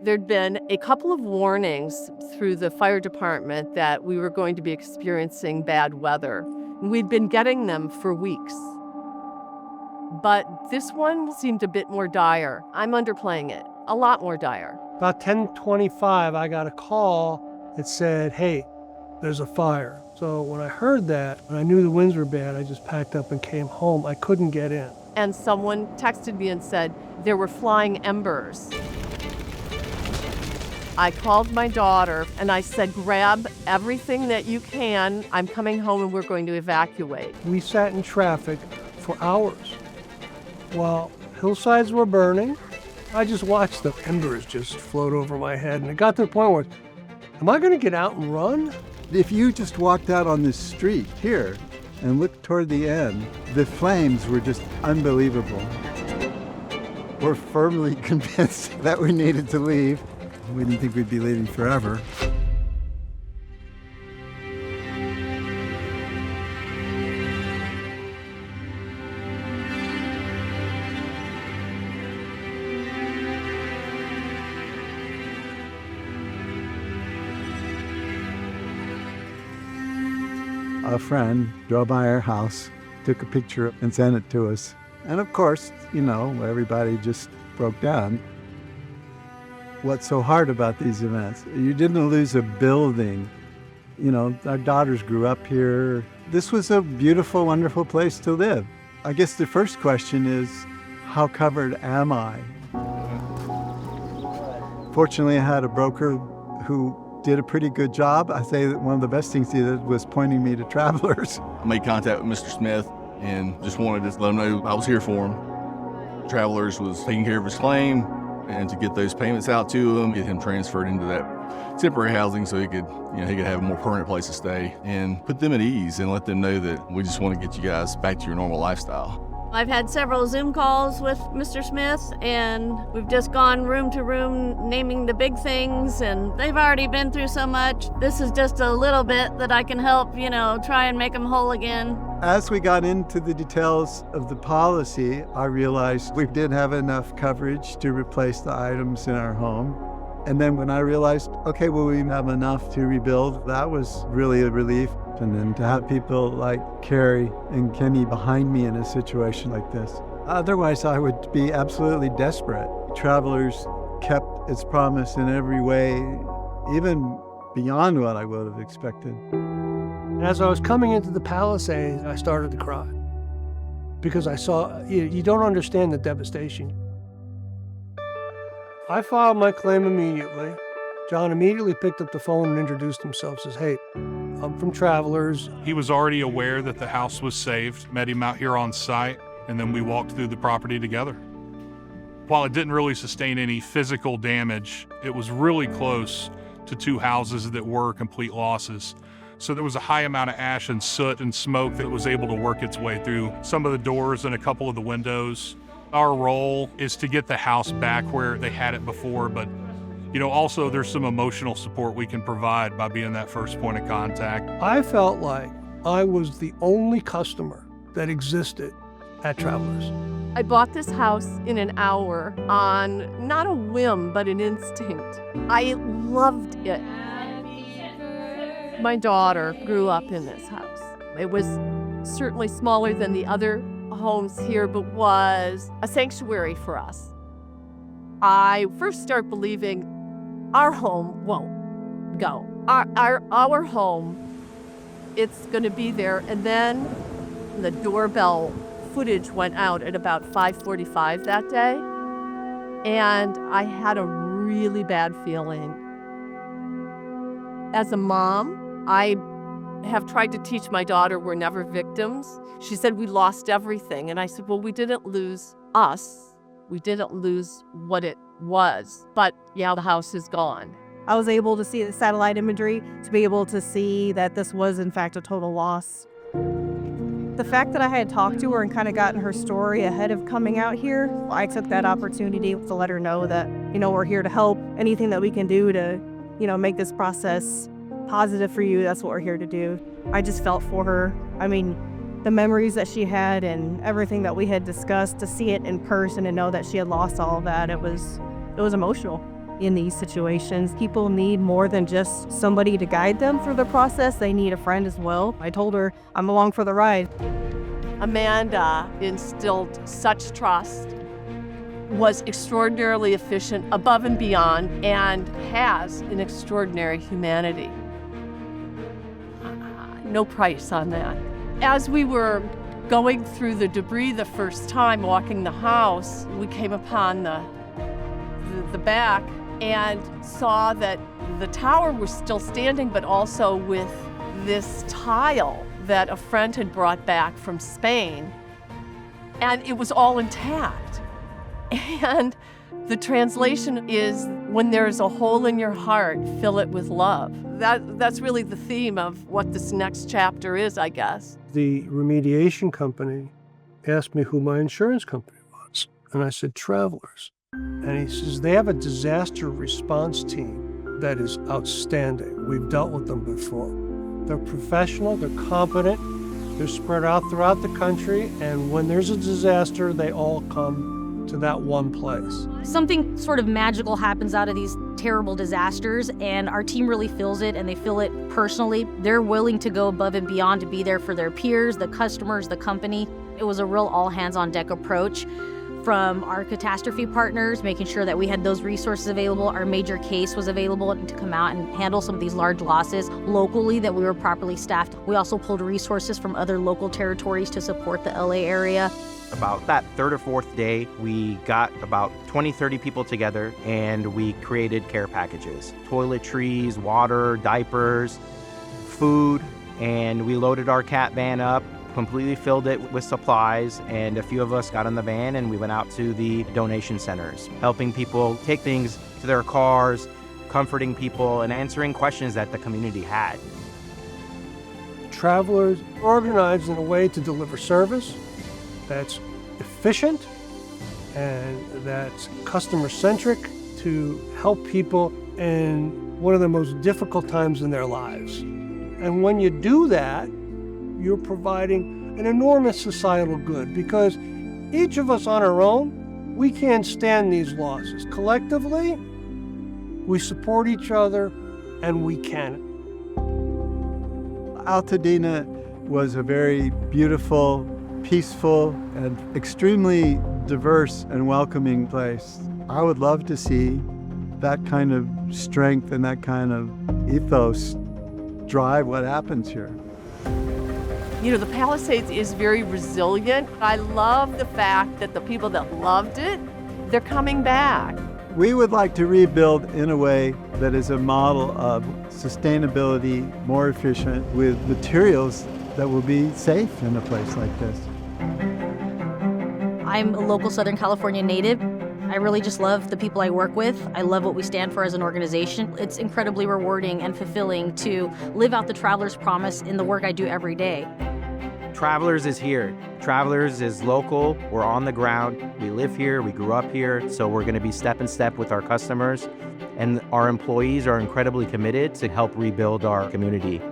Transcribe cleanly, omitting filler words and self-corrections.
There'd been a couple of warnings through the fire department that we were going to be experiencing bad weather. We'd been getting them for weeks. But this one seemed a bit more dire. I'm underplaying it. A lot more dire. About 10:25, I got a call that said, hey, there's a fire. So when I heard that, when I knew the winds were bad, I just packed up and came home. I couldn't get in. And someone texted me and said there were flying embers. I called my daughter and I said, grab everything that you can. I'm coming home and we're going to evacuate. We sat in traffic for hours while hillsides were burning. I just watched the embers just float over my head. And it got to the point where, am I going to get out and run? If you just walked out on this street here and looked toward the end, the flames were just unbelievable. We're firmly convinced that we needed to leave. We didn't think we'd be leaving forever. A friend drove by our house, took a picture and sent it to us. And of course, everybody just broke down. What's so hard about these events? You didn't lose a building. Our daughters grew up here. This was a beautiful, wonderful place to live. I guess the first question is, how covered am I? Fortunately, I had a broker who did a pretty good job. I say that one of the best things he did was pointing me to Travelers. I made contact with Mr. Smith and just wanted to let him know I was here for him. Travelers was taking care of his claim, and to get those payments out to him, get him transferred into that temporary housing so he could have a more permanent place to stay and put them at ease and let them know that we just want to get you guys back to your normal lifestyle. I've had several Zoom calls with Mr. Smith, and we've just gone room to room naming the big things, and they've already been through so much. This is just a little bit that I can help, try and make them whole again. As we got into the details of the policy, I realized we didn't have enough coverage to replace the items in our home. And then when I realized, we have enough to rebuild, that was really a relief. And then to have people like Carrie and Kenny behind me in a situation like this. Otherwise, I would be absolutely desperate. Travelers kept its promise in every way, even beyond what I would have expected. And as I was coming into the Palisades, I started to cry because I saw, you don't understand the devastation. I filed my claim immediately. John immediately picked up the phone and introduced himself, says, hey, I'm from Travelers. He was already aware that the house was saved, met him out here on site, and then we walked through the property together. While it didn't really sustain any physical damage, it was really close to two houses that were complete losses. So there was a high amount of ash and soot and smoke that was able to work its way through some of the doors and a couple of the windows. Our role is to get the house back where they had it before, but also there's some emotional support we can provide by being that first point of contact. I felt like I was the only customer that existed at Travelers. I bought this house in an hour on not a whim, but an instinct. I loved it. My daughter grew up in this house. It was certainly smaller than the other homes here, but was a sanctuary for us. I first start believing our home won't go. Our home, it's going to be there. And then the doorbell footage went out at about 5:45 that day, and I had a really bad feeling. As a mom, I have tried to teach my daughter we're never victims. She said we lost everything. And I said, well, we didn't lose us. We didn't lose what it was. But yeah, the house is gone. I was able to see the satellite imagery to be able to see that this was in fact a total loss. The fact that I had talked to her and kind of gotten her story ahead of coming out here, I took that opportunity to let her know that, we're here to help. Anything that we can do to, make this process positive for you, that's what we're here to do. I just felt for her. The memories that she had and everything that we had discussed, to see it in person and know that she had lost all of that, it was emotional. in these situations. People need more than just somebody to guide them through the process. They need a friend as well. I told her I'm along for the ride. Amanda instilled such trust, was extraordinarily efficient, above and beyond, and has an extraordinary humanity. No price on that. As we were going through the debris the first time, walking the house, we came upon the back and saw that the tower was still standing, but also with this tile that a friend had brought back from Spain, and it was all intact. And the translation is, when there's a hole in your heart, fill it with love. That's really the theme of what this next chapter is, I guess. The remediation company asked me who my insurance company was, and I said, Travelers. And he says, they have a disaster response team that is outstanding. We've dealt with them before. They're professional, they're competent, they're spread out throughout the country, and when there's a disaster, they all come to that one place. Something sort of magical happens out of these terrible disasters, and our team really feels it, and they feel it personally. They're willing to go above and beyond to be there for their peers, the customers, the company. It was a real all-hands-on-deck approach from our catastrophe partners, making sure that we had those resources available. Our major case was available to come out and handle some of these large losses locally, that we were properly staffed. We also pulled resources from other local territories to support the LA area. About that third or fourth day, we got about 20, 30 people together, and we created care packages. Toiletries, water, diapers, food, and we loaded our cat van up, completely filled it with supplies, and a few of us got in the van and we went out to the donation centers, helping people take things to their cars, comforting people, and answering questions that the community had. Travelers organized in a way to deliver service that's efficient and that's customer-centric, to help people in one of the most difficult times in their lives. And when you do that, you're providing an enormous societal good, because each of us on our own, we can't stand these losses. Collectively, we support each other, and we can. Altadena was a very beautiful, peaceful, and extremely diverse and welcoming place. I would love to see that kind of strength and that kind of ethos drive what happens here. You know, the Palisades is very resilient. I love the fact that the people that loved it, they're coming back. We would like to rebuild in a way that is a model of sustainability, more efficient, with materials that will be safe in a place like this. I'm a local Southern California native. I really just love the people I work with. I love what we stand for as an organization. It's incredibly rewarding and fulfilling to live out the Travelers' promise in the work I do every day. Travelers is here. Travelers is local. We're on the ground. We live here. We grew up here. So we're going to be step in step with our customers. And our employees are incredibly committed to help rebuild our community.